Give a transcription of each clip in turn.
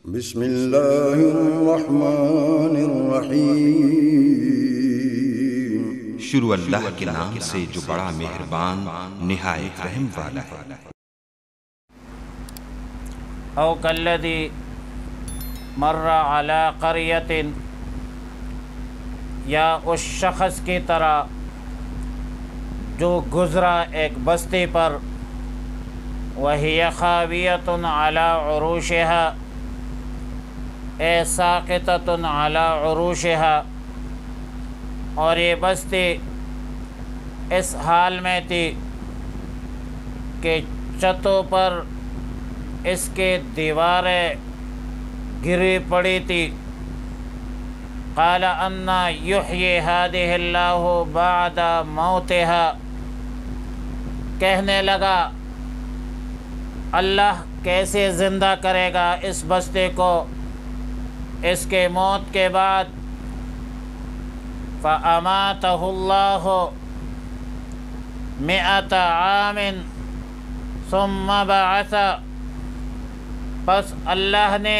بسم اللہ الرحمن الرحیم۔ شروع اللہ کے نام سے جو بڑا مہربان نہایت رحم والا ہے۔ او کالذی مر علی قریۃ، یا اس شخص کی طرح جو گزرا ایک بستی پر، وہی خاویۃ علی عروشہا، اے ساقطۃ علی عروشہا، اور یہ بستی اس حال میں تھی کہ چھتوں پر اس کے دیواریں گری پڑی تھی۔ قال انا یحیی ہذہ اللہ بعد موتہا، کہنے لگا اللہ کیسے زندہ کرے گا اس بستی کو اس کے موت کے بعد۔ فاماتہ اللہ 100 عام ثم بعث، پس اللہ نے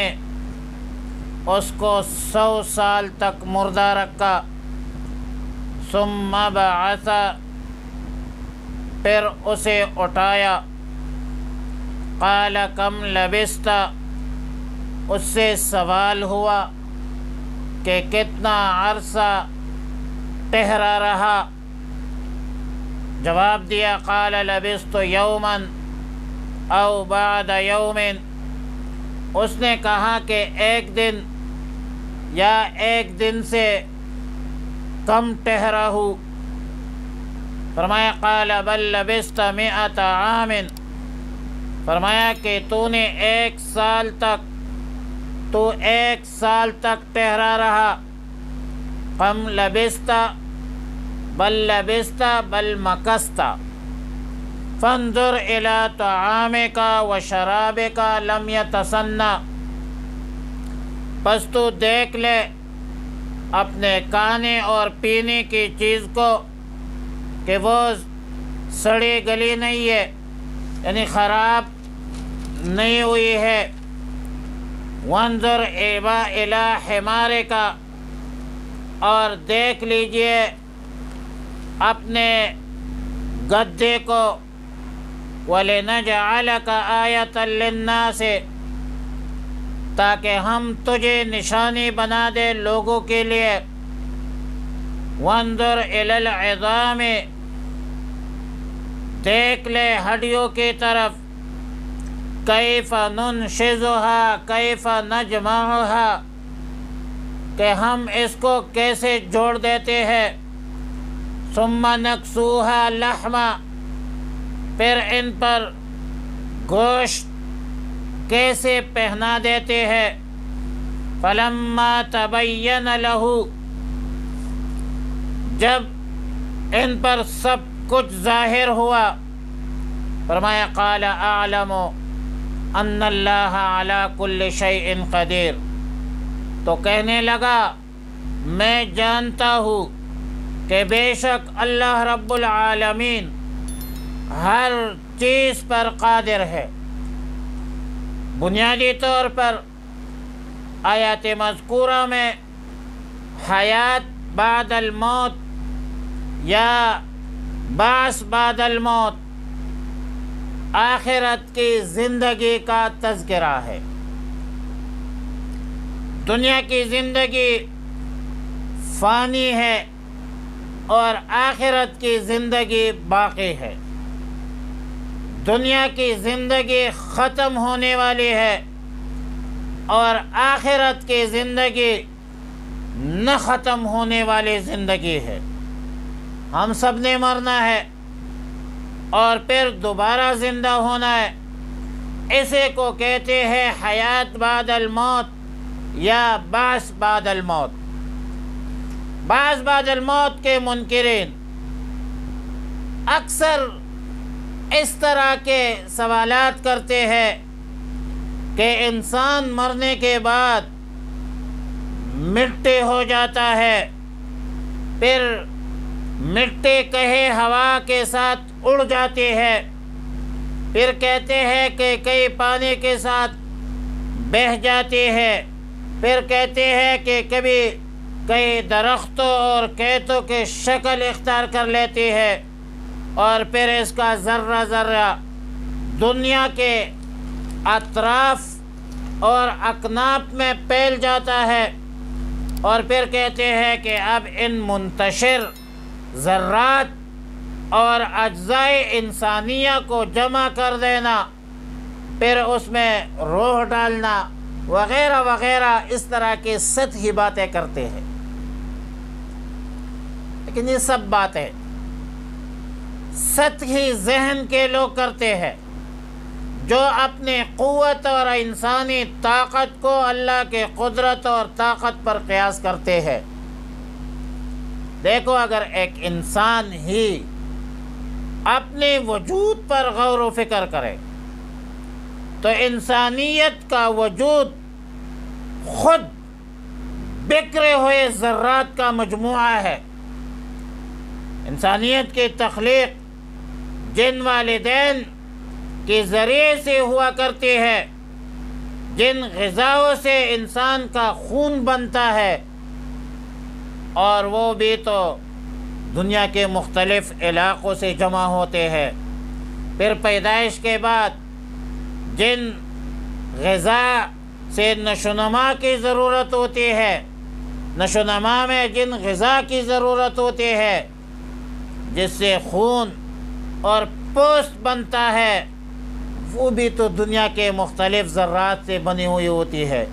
اس کو 100 سال تک مردہ رکھا۔ ثم بعث، پھر اسے اٹھایا۔ قال کم لبثت، اس سے سوال ہوا کہ کتنا عرصہ ٹھہرا رہا؟ جواب دیا قال لبثت یوما او بعد یوم، اس نے کہا کہ ایک دن یا ایک دن سے کم ٹھہرا ہوں۔ فرمایا قال بل لبثت 100 عام، فرمایا کہ تو نے ایک سال تک ٹھہرا رہا۔ کم لبثت بل مکثت، فانظر الی طعامک و شرابک لم یتسنہ، پس تو دیکھ لے اپنے کھانے اور پینے کی چیز کو کہ وہ سڑی گلی نہیں ہے، یعنی خراب نہیں ہوئی ہے۔ وانظر الی حمارک، اور دیکھ لیجئے اپنے گدھے کو۔ وَلِنَجْعَلَكَ آیَةً لِلنَّاسِ، تاکہ ہم تجھے نشانی بنا دے لوگوں کے لیے۔ وانظر الی العظام، دیکھ لے ہڈیوں کی طرف۔ کیف ننشزها کیف نجمعها، کہ ہم اس کو کیسے جوڑ دیتے ہیں۔ ثم نکسوها لحما، پھر ان پر گوشت کیسے پہنا دیتے ہیں۔ فلما تبین له، جب ان پر سب کچھ ظاہر ہوا، فرمایا قال اعلم ان اللہ علی کل شیء قدیر، تو کہنے لگا میں جانتا ہوں کہ بے شک اللہ رب العالمین ہر چیز پر قادر ہے۔ بنیادی طور پر آیات مذکورہ میں حیات بعد الموت یا بعث بعد الموت، آخرت کی زندگی کا تذکرہ ہے۔ دنیا کی زندگی فانی ہے اور آخرت کی زندگی باقی ہے۔ دنیا کی زندگی ختم ہونے والی ہے اور آخرت کی زندگی نہ ختم ہونے والی زندگی ہے۔ ہم سب نے مرنا ہے اور پھر دوبارہ زندہ ہونا ہے۔ اسے کو کہتے ہیں حیات بعد الموت یا بعث بعد الموت۔ بعث بعد الموت کے منکرین اکثر اس طرح کے سوالات کرتے ہیں کہ انسان مرنے کے بعد مٹی ہو جاتا ہے، پھر مٹی کہے ہوا کے ساتھ اڑ جاتی ہے، پھر کہتے ہیں کہ کئی پانی کے ساتھ بہہ جاتی ہے۔ پھر کہتے ہیں کہ کبھی کئی درختوں اور کیتوں کی شکل اختیار کر لیتی ہے، اور پھر اس کا ذرہ ذرہ دنیا کے اطراف اور اکناف میں پھیل جاتا ہے، اور پھر کہتے ہیں کہ اب ان منتشر ذرات اور اجزائے انسانیہ کو جمع کر دینا، پھر اس میں روح ڈالنا وغیرہ وغیرہ، اس طرح کی سطحی باتیں کرتے ہیں۔ لیکن یہ سب باتیں سطحی ذہن کے لوگ کرتے ہیں، جو اپنی قوت اور انسانی طاقت کو اللہ کے قدرت اور طاقت پر قیاس کرتے ہیں۔ دیکھو، اگر ایک انسان ہی اپنے وجود پر غور و فکر کرے تو انسانیت کا وجود خود بکھرے ہوئے ذرات کا مجموعہ ہے۔ انسانیت کی تخلیق جن والدین کے ذریعے سے ہوا کرتی ہے، جن غذاؤں سے انسان کا خون بنتا ہے، اور وہ بھی تو دنیا کے مختلف علاقوں سے جمع ہوتے ہیں۔ پھر پیدائش کے بعد جن غذا سے نشوونما کی ضرورت ہوتی ہے، نشوونما میں جن غذا کی ضرورت ہوتی ہے، جس سے خون اور پوست بنتا ہے، وہ بھی تو دنیا کے مختلف ذرات سے بنی ہوئی ہوتی ہے۔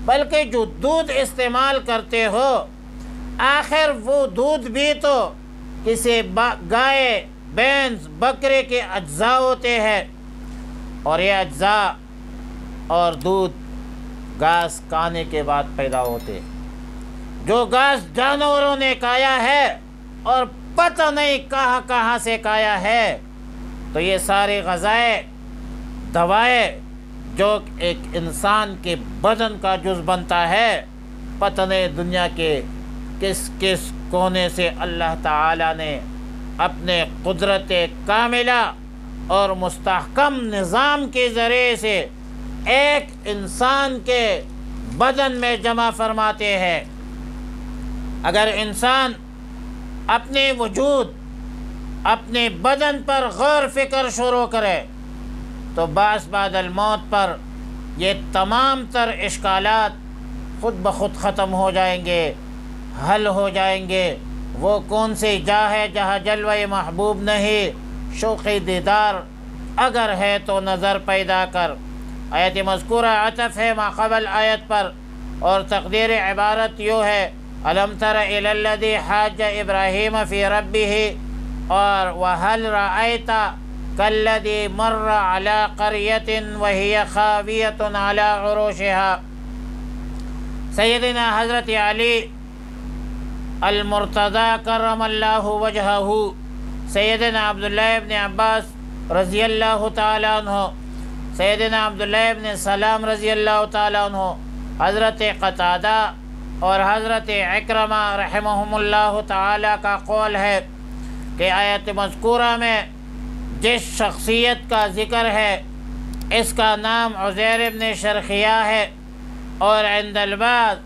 بلکہ جو دودھ استعمال کرتے ہو، آخر وہ دودھ بھی تو کسی گائے، بھینس، بکرے کے اجزاء ہوتے ہیں، اور یہ اجزاء اور دودھ گھاس کھانے کے بعد پیدا ہوتے ہیں۔ جو گھاس جانوروں نے کھایا ہے اور پتہ نہیں کہاں کہاں سے کھایا ہے، تو یہ ساری غذائیں، دوائیں جو ایک انسان کے بدن کا جز بنتا ہے، پتہ نہیں دنیا کے کس کس کونے سے اللہ تعالیٰ نے اپنے قدرت کاملہ اور مستحکم نظام کے ذریعے سے ایک انسان کے بدن میں جمع فرماتے ہیں۔ اگر انسان اپنے وجود، اپنے بدن پر غور فکر شروع کرے تو بعث بعد الموت پر یہ تمام تر اشکالات خود بخود ختم ہو جائیں گے، حل ہو جائیں گے۔ وہ کون سی جا ہے جہاں جلوہ محبوب نہیں، شوق دیدار اگر ہے تو نظر پیدا کر۔ آیت مذکورہ عطف ہے ما قبل آیت پر، اور تقدیر عبارت یوں ہے: الم تر الی الذی حاج ابراہیم فی ربہ، اور وہل رأیت کالذی مر علی قریۃ وہی خاویۃ علی عروشہا۔ سیدنا حضرت علی المرتضی کرم اللہ وجہہ، سیدنا عبداللہ ابن عباس رضی اللہ تعالیٰ عنہ، سیدنا عبداللہ ابن سلام رضی اللہ تعالیٰ عنہ، حضرت قتادہ اور حضرت عکرمہ رحمہم اللہ تعالیٰ کا قول ہے کہ آیت مذکورہ میں جس شخصیت کا ذکر ہے، اس کا نام عزیر ابن شرخیہ ہے، اور عند البعض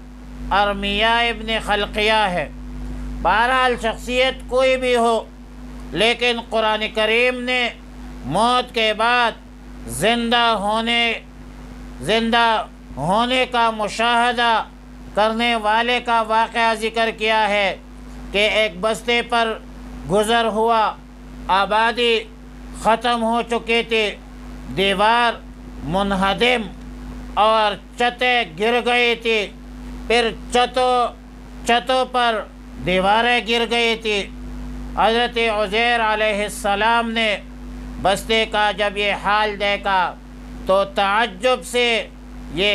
ارمیہ ابن خلقیہ ہے۔ بہرحال شخصیت کوئی بھی ہو، لیکن قرآن کریم نے موت کے بعد زندہ ہونے کا مشاہدہ کرنے والے کا واقعہ ذکر کیا ہے کہ ایک بستے پر گزر ہوا، آبادی ختم ہو چکی تھی، دیوار منہدم اور چھتیں گر گئی تھی، پھر چھتوں پر دیواریں گر گئی تھی۔ حضرت عزیر علیہ السلام نے بستے کا جب یہ حال دیکھا تو تعجب سے یہ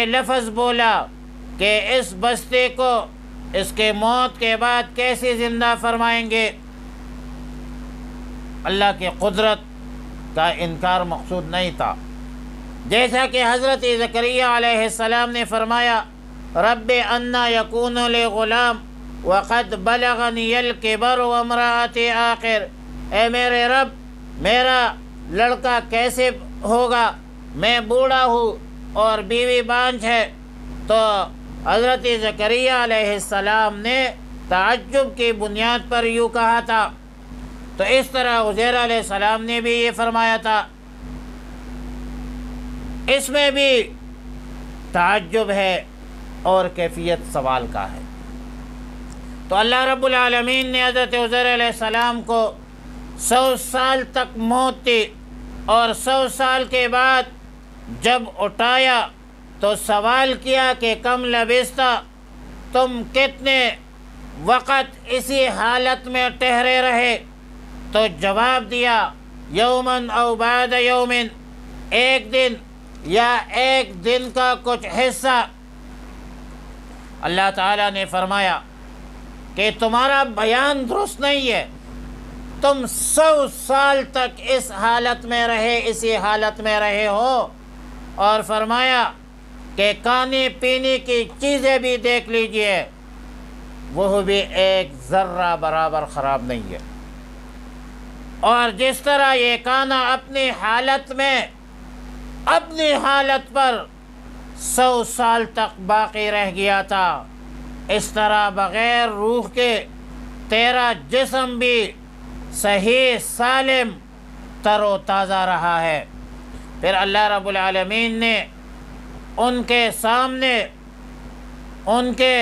لفظ بولا کہ اس بستے کو اس کے موت کے بعد کیسے زندہ فرمائیں گے۔ اللہ کی قدرت کا انکار مقصود نہیں تھا، جیسا کہ حضرت زکریہ علیہ السلام نے فرمایا: رب انا یکون لی غلام وقد بلغنی الکبر وامرأتی عاقر، اے میرے رب، میرا لڑکا کیسے ہوگا میں بوڑھا ہوں اور بیوی بانجھ ہے، تو حضرت زکریہ علیہ السلام نے تعجب کی بنیاد پر یوں کہا تھا، تو اس طرح عزیر علیہ السلام نے بھی یہ فرمایا تھا۔ اس میں بھی تعجب ہے اور کیفیت سوال کا ہے۔ تو اللہ رب العالمین نے حضرت عزیر علیہ السلام کو 100 سال تک موت دی، اور 100 سال کے بعد جب اٹھایا تو سوال کیا کہ کم لبثتا، تم کتنے وقت اسی حالت میں ٹھہرے رہے؟ تو جواب دیا یومن او بعد یومن، ایک دن یا ایک دن کا کچھ حصہ۔ اللہ تعالیٰ نے فرمایا کہ تمہارا بیان درست نہیں ہے، تم 100 سال تک اس حالت میں رہے، اسی حالت میں رہے ہو، اور فرمایا کہ کھانے پینے کی چیزیں بھی دیکھ لیجئے، وہ بھی ایک ذرہ برابر خراب نہیں ہے۔ اور جس طرح یہ کھانا اپنی حالت میں، اپنی حالت پر 100 سال تک باقی رہ گیا تھا، اس طرح بغیر روح کے تیرا جسم بھی صحیح سالم تر و تازہ رہا ہے۔ پھر اللہ رب العالمین نے ان کے سامنے ان کے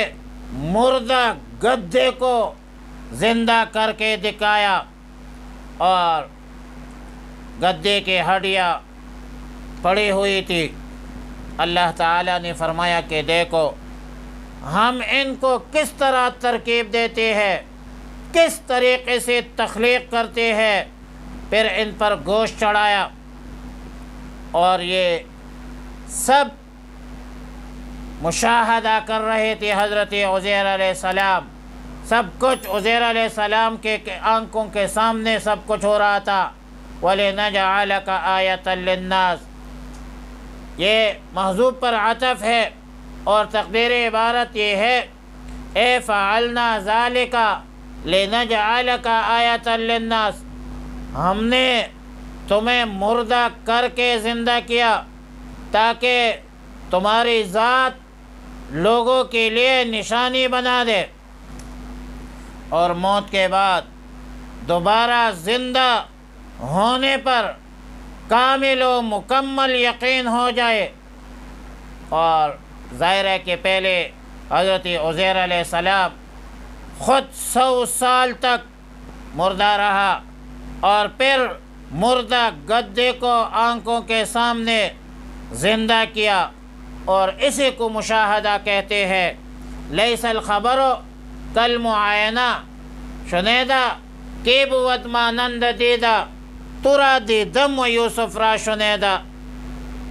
مردہ گدھے کو زندہ کر کے دکھایا، اور گدھے کی ہڈیاں پڑی ہوئی تھی۔ اللہ تعالیٰ نے فرمایا کہ دیکھو ہم ان کو کس طرح ترکیب دیتے ہیں، کس طریقے سے تخلیق کرتے ہیں۔ پھر ان پر گوشت چڑھایا، اور یہ سب مشاہدہ کر رہے تھے حضرت عزیر علیہ السلام، سب کچھ عزیر علیہ السلام کے آنکھوں کے سامنے سب کچھ ہو رہا تھا۔ وَلِنَجْعَلَكَ آیَةً لِلنَّاسِ، یہ محذوف پر عطف ہے، اور تقدیر عبارت یہ ہے اے فعلنا ذالک لنجعلک آیۃ للناس، ہم نے تمہیں مردہ کر کے زندہ کیا تاکہ تمہاری ذات لوگوں کے لیے نشانی بنا دے، اور موت کے بعد دوبارہ زندہ ہونے پر کامل و مکمل یقین ہو جائے۔ اور ظاہر ہے کہ پہلے حضرت عزیر علیہ السلام خود 100 سال تک مردہ رہا، اور پھر مردہ گدھے کو آنکھوں کے سامنے زندہ کیا، اور اسی کو مشاہدہ کہتے ہیں۔ لیس الخبر کالمعائنہ، شنیدہ کی بود مانند دیدہ، ترا دیدم و یوسف را شنیدہ۔